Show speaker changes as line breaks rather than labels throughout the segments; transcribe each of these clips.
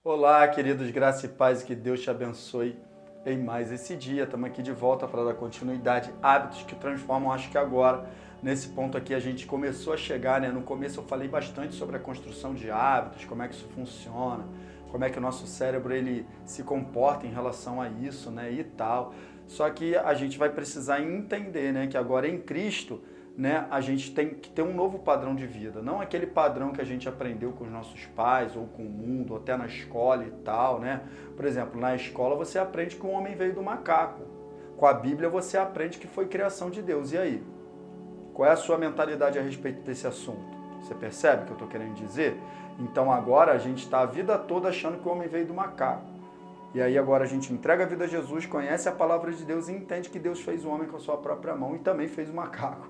Olá, queridos, graça e paz, que Deus te abençoe em mais esse dia. Estamos aqui de volta para dar continuidade, hábitos que transformam. Acho que agora, nesse ponto aqui, a gente começou a chegar, né? No começo eu falei bastante sobre a construção de hábitos, como é que isso funciona, como é que o nosso cérebro ele se comporta em relação a isso, né? E tal. Só que a gente vai precisar entender, né? Que agora em Cristo, né, a gente tem que ter um novo padrão de vida, não aquele padrão que a gente aprendeu com os nossos pais ou com o mundo, ou até na escola e tal, né? Por exemplo, na escola você aprende que o homem veio do macaco. Com a Bíblia você aprende que foi criação de Deus. E aí? Qual é a sua mentalidade a respeito desse assunto? Você percebe o que eu estou querendo dizer? Então agora a gente está a vida toda achando que o homem veio do macaco. E aí agora a gente entrega a vida a Jesus, conhece a palavra de Deus e entende que Deus fez o homem com a sua própria mão e também fez o macaco.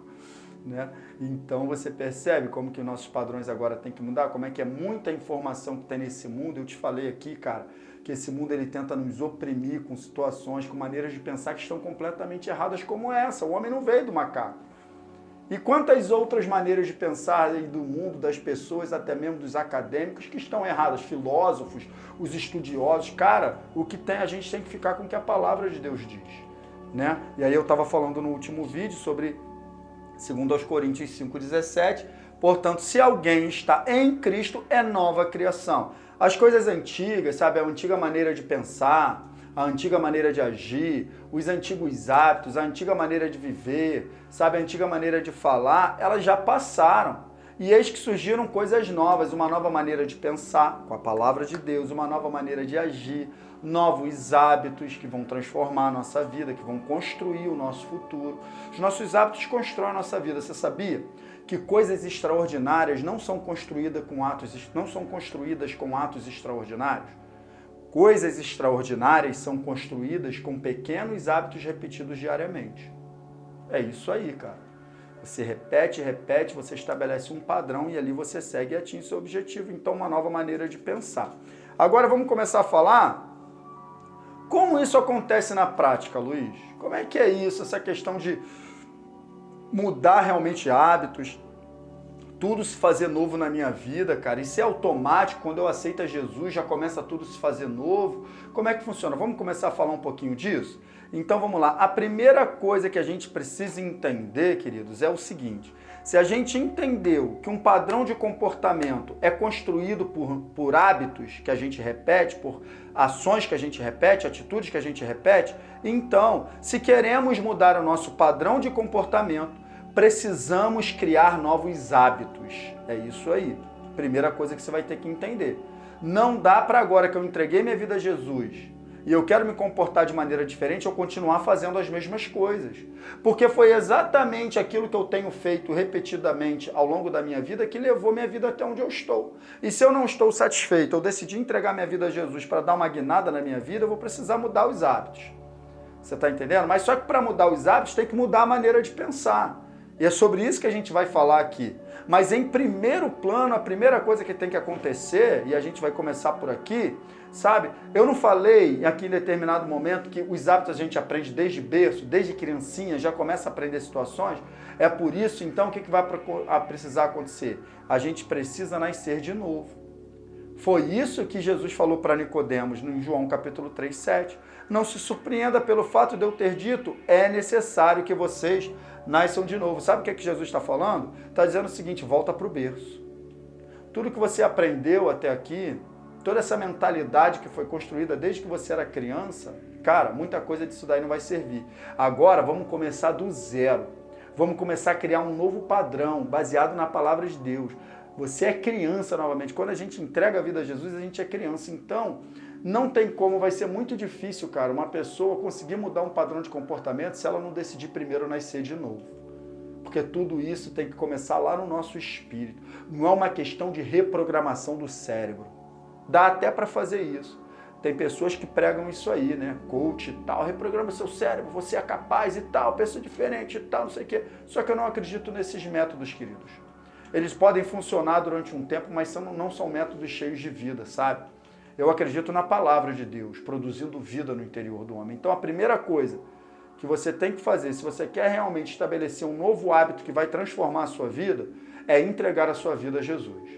Né? Então você percebe como que nossos padrões agora tem que mudar, como é que é muita informação que tem nesse mundo. Eu te falei aqui, cara, que esse mundo ele tenta nos oprimir com situações, com maneiras de pensar que estão completamente erradas como essa. O homem não veio do macaco. E quantas outras maneiras de pensar aí do mundo, das pessoas, até mesmo dos acadêmicos, que estão erradas, filósofos, os estudiosos. Cara, o que tem, a gente tem que ficar com o que a palavra de Deus diz. Né? E aí eu estava falando no último vídeo sobre 2 Coríntios 5,17, portanto, se alguém está em Cristo, é nova criação. As coisas antigas, sabe, a antiga maneira de pensar, a antiga maneira de agir, os antigos hábitos, a antiga maneira de viver, sabe, a antiga maneira de falar, elas já passaram. E eis que surgiram coisas novas, uma nova maneira de pensar com a palavra de Deus, uma nova maneira de agir, novos hábitos que vão transformar a nossa vida, que vão construir o nosso futuro. Os nossos hábitos constroem a nossa vida. Você sabia que coisas extraordinárias não são construídas com atos extraordinários? Coisas extraordinárias são construídas com pequenos hábitos repetidos diariamente. É isso aí, cara. Você repete, você estabelece um padrão e ali você segue e atinge seu objetivo. Então, uma nova maneira de pensar. Agora vamos começar a falar como isso acontece na prática, Luiz. Como é que é isso, essa questão de mudar realmente hábitos, tudo se fazer novo na minha vida, cara. Isso é automático, quando eu aceito Jesus, já começa tudo se fazer novo. Como é que funciona? Vamos começar a falar um pouquinho disso? Então vamos lá. A primeira coisa que a gente precisa entender, queridos, é o seguinte. Se a gente entendeu que um padrão de comportamento é construído por hábitos que a gente repete, por ações que a gente repete, atitudes que a gente repete, então, se queremos mudar o nosso padrão de comportamento, precisamos criar novos hábitos. É isso aí. Primeira coisa que você vai ter que entender. Não dá para agora que eu entreguei minha vida a Jesus e eu quero me comportar de maneira diferente, eu continuar fazendo as mesmas coisas. Porque foi exatamente aquilo que eu tenho feito repetidamente ao longo da minha vida que levou minha vida até onde eu estou. E se eu não estou satisfeito, eu decidi entregar minha vida a Jesus para dar uma guinada na minha vida, eu vou precisar mudar os hábitos. Você está entendendo? Mas só que para mudar os hábitos tem que mudar a maneira de pensar. E é sobre isso que a gente vai falar aqui. Mas em primeiro plano, a primeira coisa que tem que acontecer, e a gente vai começar por aqui, sabe? Eu não falei aqui em determinado momento que os hábitos a gente aprende desde berço, desde criancinha, já começa a aprender situações. É por isso, então, o que vai precisar acontecer? A gente precisa nascer de novo. Foi isso que Jesus falou para Nicodemos em João capítulo 3, 7. Não se surpreenda pelo fato de eu ter dito, é necessário que vocês nasçam de novo. Sabe o que é que Jesus está falando? Está dizendo o seguinte, volta para o berço. Tudo que você aprendeu até aqui, toda essa mentalidade que foi construída desde que você era criança, cara, muita coisa disso daí não vai servir. Agora vamos começar do zero. Vamos começar a criar um novo padrão baseado na palavra de Deus. Você é criança novamente. Quando a gente entrega a vida a Jesus, a gente é criança. Então, não tem como, vai ser muito difícil, cara, uma pessoa conseguir mudar um padrão de comportamento se ela não decidir primeiro nascer de novo. Porque tudo isso tem que começar lá no nosso espírito. Não é uma questão de reprogramação do cérebro. Dá até para fazer isso. Tem pessoas que pregam isso aí, né? Coach e tal, reprograma seu cérebro, você é capaz e tal, pensa diferente e tal, não sei o quê. Só que eu não acredito nesses métodos, queridos. Eles podem funcionar durante um tempo, mas não são métodos cheios de vida, sabe? Eu acredito na palavra de Deus, produzindo vida no interior do homem. Então, a primeira coisa que você tem que fazer, se você quer realmente estabelecer um novo hábito que vai transformar a sua vida, é entregar a sua vida a Jesus.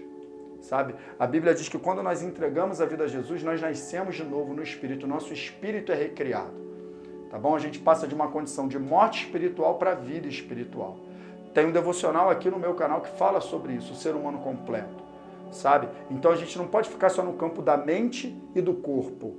sabe? A Bíblia diz que quando nós entregamos a vida a Jesus, nós nascemos de novo no Espírito, nosso espírito é recriado, tá bom? A gente passa de uma condição de morte espiritual para vida espiritual. Tem um devocional aqui no meu canal que fala sobre isso, o ser humano completo, sabe? Então a gente não pode ficar só no campo da mente e do corpo.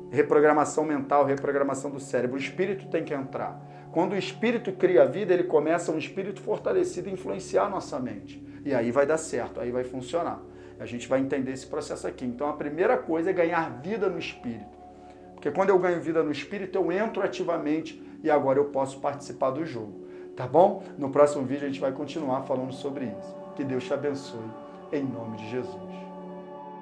Reprogramação mental, reprogramação do cérebro. O espírito tem que entrar. Quando o espírito cria a vida, ele começa, um espírito fortalecido, a influenciar a nossa mente. E aí vai dar certo, aí vai funcionar. A gente vai entender esse processo aqui. Então a primeira coisa é ganhar vida no espírito. Porque quando eu ganho vida no espírito, eu entro ativamente e agora eu posso participar do jogo. Tá bom? No próximo vídeo a gente vai continuar falando sobre isso. Que Deus te abençoe, em nome de Jesus.